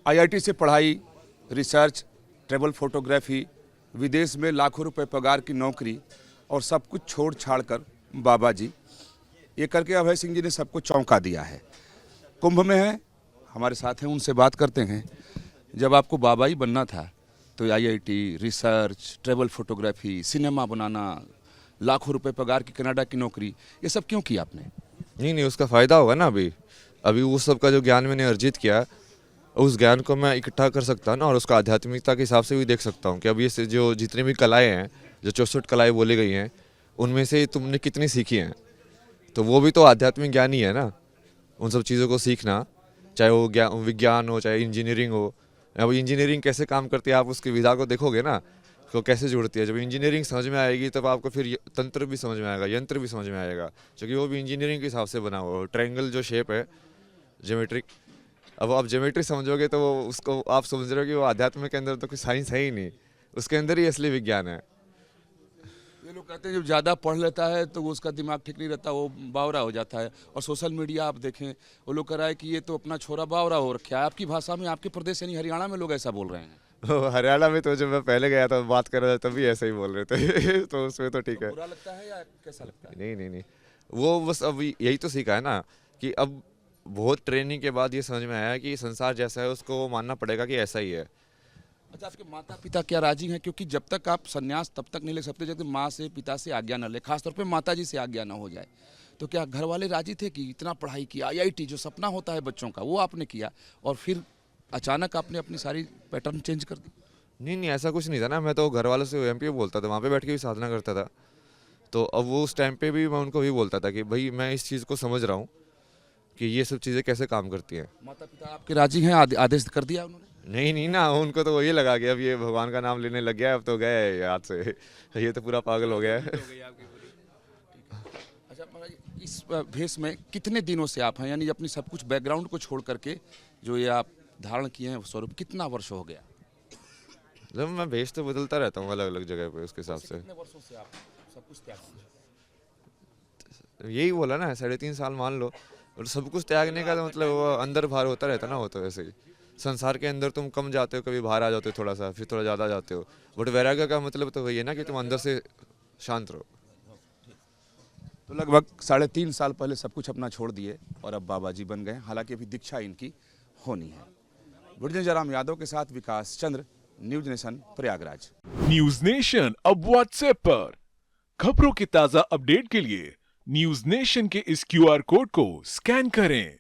IIT से पढ़ाई, research, travel photography, विदेश में लाखों रुपए पगार की नौकरी और सब कुछ छोड़ छाड़ कर बाबा जी ये करके अभय सिंह जी ने सबको चौंका दिया है। कुंभ में है, हमारे साथ हैं, उनसे बात करते हैं। जब आपको बाबा ही बनना था तो IIT, research, travel photography, cinema बनाना, लाखों रुपए पगार की कनाडा की नौकरी, ये सब क्यों किया आपने? नहीं, उसका फ़ायदा होगा ना। अभी उस सब का जो ज्ञान मैंने अर्जित किया, उस ज्ञान को मैं इकट्ठा कर सकता हूँ ना, और उसका आध्यात्मिकता के हिसाब से भी देख सकता हूँ कि अब ये से जो जितनी भी कलाएं हैं, जो 64 कलाएं बोली गई हैं, उनमें से तुमने कितनी सीखी हैं। तो वो भी तो आध्यात्मिक ज्ञान ही है ना, उन सब चीज़ों को सीखना, चाहे वो विज्ञान हो, चाहे इंजीनियरिंग हो। अब इंजीनियरिंग कैसे काम करती है, आप उसकी विधा को देखोगे ना, तो कैसे जुड़ती है। जब इंजीनियरिंग समझ में आएगी तब आपको फिर तंत्र भी समझ में आएगा, यंत्र भी समझ में आएगा, क्योंकि वो भी इंजीनियरिंग के हिसाब से बना हुआ है। ट्रायंगल जो शेप है, ज्योमेट्रिक, अब आप ज्योमेट्री समझोगे तो वो उसको आप समझ रहे हो कि वो आध्यात्म के अंदर तो कोई साइंस है ही नहीं, उसके अंदर ही असली विज्ञान है। ये लोग कहते हैं जब ज़्यादा पढ़ लेता है तो वो उसका दिमाग ठीक नहीं रहता, वो बावरा हो जाता है। और सोशल मीडिया आप देखें, वो लोग कह रहा है कि ये तो अपना छोरा बावरा हो रखा है। आपकी भाषा में, आपके प्रदेश यानी हरियाणा में लोग ऐसा बोल रहे हैं। हरियाणा में तो जब मैं पहले गया था बात कर रहा था तभी ऐसे ही बोल रहे थे तो उसमें तो ठीक है। बुरा लगता है या कैसा लगता है? नहीं, वो बस अब यही तो सीखा है ना कि अब बहुत ट्रेनिंग के बाद ये समझ में आया कि संसार जैसा है उसको मानना पड़ेगा कि ऐसा ही है। अच्छा, आपके माता पिता क्या राजी हैं? क्योंकि जब तक आप संन्यास तब तक नहीं ले सकते जब तक माँ से, पिता से आज्ञा न ले, खासतौर पे माता जी से आज्ञा न हो जाए। तो क्या घर वाले राजी थे कि इतना पढ़ाई किया, आईआईटी जो सपना होता है बच्चों का वो आपने किया और फिर अचानक आपने अपनी सारी पैटर्न चेंज कर दी? नहीं, ऐसा कुछ नहीं था ना। मैं तो घर वालों से एमपी बोलता था, वहाँ पे बैठ के भी साधना करता था। तो अब वो उस टाइम पे भी मैं उनको भी बोलता था कि भाई मैं इस चीज़ को समझ रहा हूँ कि ये सब चीज़ें कैसे काम करती हैं। माता पिता आपके राजी हैं? आदेश कर दिया उन्होंने? नहीं ना, उनको तो वही लगा कि अब ये भगवान का नाम लेने लग गया है, अब तो गए याद से ये तो पूरा पागल हो गया है। अच्छा महाराज, इस भेष में कितने दिनों से आप हैं? यानी अपनी सब कुछ बैकग्राउंड को छोड़ करके जो ये आप धारण किए हैं स्वरूप, कितना वर्ष हो गया? जब मैं भेष तो बदलता रहता हूँ अलग अलग जगह पे, उसके हिसाब से। कितने वर्षों से आप सब कुछ त्याग दिए? यही बोला ना, 3.5 साल मान लो। और सब कुछ त्यागने का तो मतलब वो अंदर बाहर होता रहता ना, वो तो वैसे ही संसार के अंदर तुम कम जाते हो, कभी बाहर आ जाते हो थोड़ा सा, फिर थोड़ा ज़्यादा जाते हो। बट वैराग्य का मतलब तो वही है ना कि तुम अंदर से शांत रहो। तो लगभग 3.5 साल पहले सब कुछ अपना छोड़ दिए और अब बाबा जी बन गए। हालांकि अभी दीक्षा इनकी होनी है। गुरजन जयराम यादव के साथ Vikas Chandra, News Nation, Prayagraj. News Nation अब व्हाट्सएप पर खबरों के ताजा अपडेट के लिए न्यूज नेशन के इस क्यूआर कोड को स्कैन करें।